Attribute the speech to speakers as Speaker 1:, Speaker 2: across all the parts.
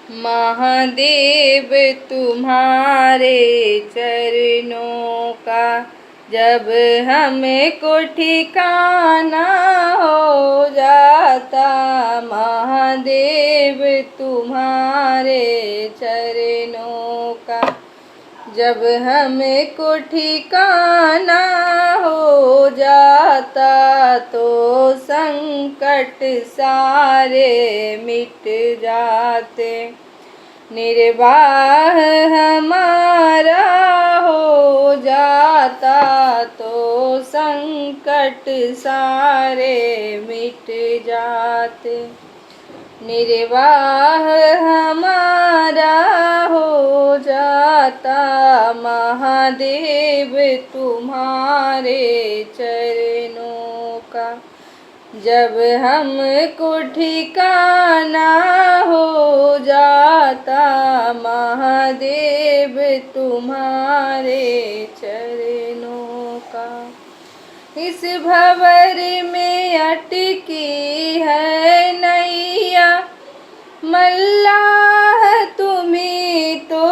Speaker 1: महादेव तुम्हारे चरणों का जब हमको ठिकाना हो जाता। महादेव तुम्हारे चरणों का जब हमको ठिकाना हो जाता तो संकट सारे मिट जाते। निर्वाह हमारा हो जाता तो संकट सारे मिट जाते। निर्वाह हमारा हो जाता। महादेव तुम्हारे चरणों का जब हमको ठिकाना हो जाता। महादेव तुम्हारे चरणों का इस भंवर में अटकी है नैया मल्लाह तुम्ही तो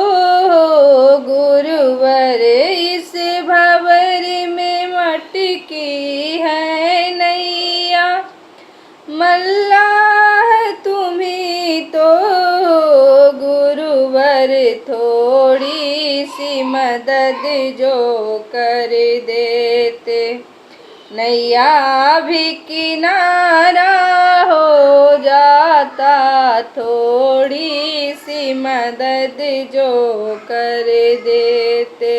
Speaker 1: हो गुरुवर। इस भंवर में अटकी है नैया मल्लाह तुम्ही तो हो गुरुवर। थोड़ी सी मदद जो कर देते नैया भी किनारा हो जाता। थोड़ी सी मदद जो कर देते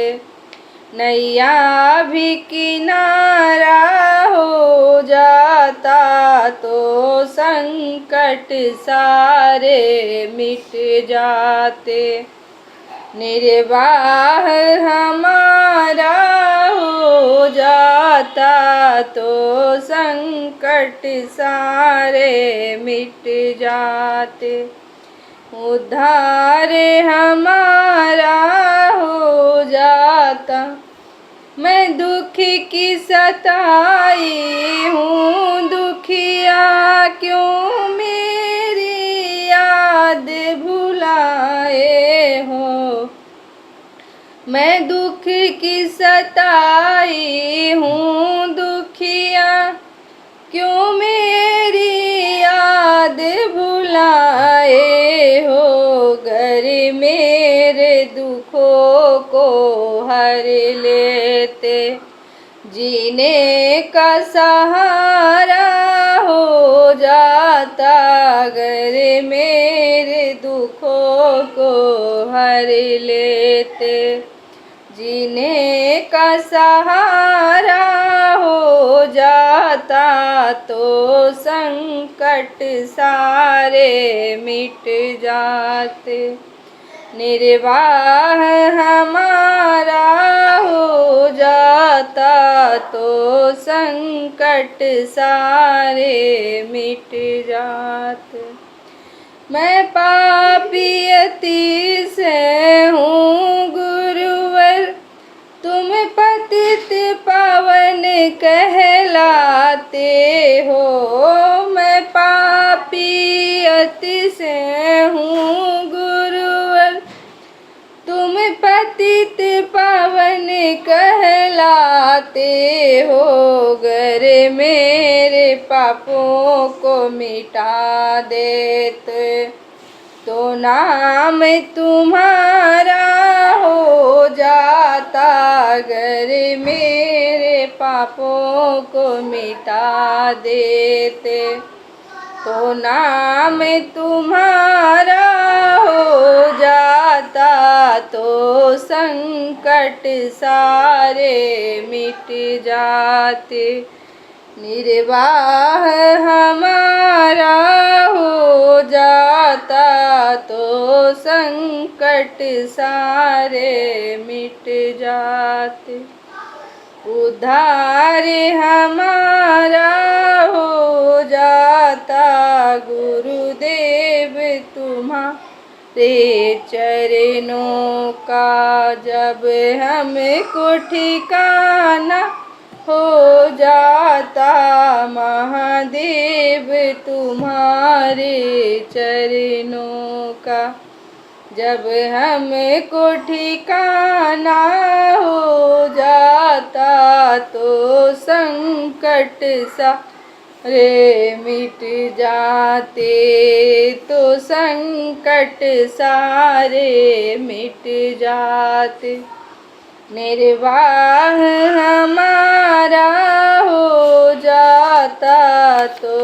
Speaker 1: नैया भी किनारा हो जाता तो संकट सारे मिट जाते। निर्वाह हमारा हो जाता तो संकट सारे मिट जाते। उद्धार हमारा हो जाता। मैं दुख की सताई हूँ दुखिया क्यों मेरी याद भुलाए हो। मैं दुख की सताई हूँ दुखिया क्यों मेरी याद भुलाए हो। घर मेरे दुखों को हर लेते जीने का सहारा हो जाता। घर मेरे दुखों को हर लेते जीने का सहारा हो जाता तो संकट सारे मिट जाते। निर्वाह हमारा हो जाता तो संकट सारे मिट जाते। मैं पापी अति से हूँ गुरुवर तुम पतित पावन कहलाते हो। मैं पापी अति से हूँ गुरुवर तुम पतित पावन कहलाते हो। घर मेरे पापों को मिटा देते तो नाम तुम्हारा हो जाता। घर मेरे पापों को मिटा देते तो नाम तुम्हारा हो जाता तो संकट सारे मिट जाते। निर्वाह हमारा हो जाता तो संकट सारे मिट जाते। उद्धार हमारा हो जाता गुरुदेव तुम्हारे चरणों का जब हमको ठिकाना हो जाता। महादेव तुम्हारे चरणों का जब हमको ठिकाना हो जाता, तो संकट सारे मिट जाते, तो संकट सारे मिट जाते। निर्वाह हमारा हो जाता, तो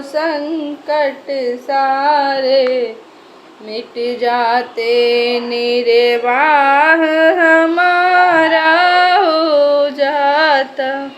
Speaker 1: संकट सारे मिट जाते। निर्वाह हमारा हो जाता।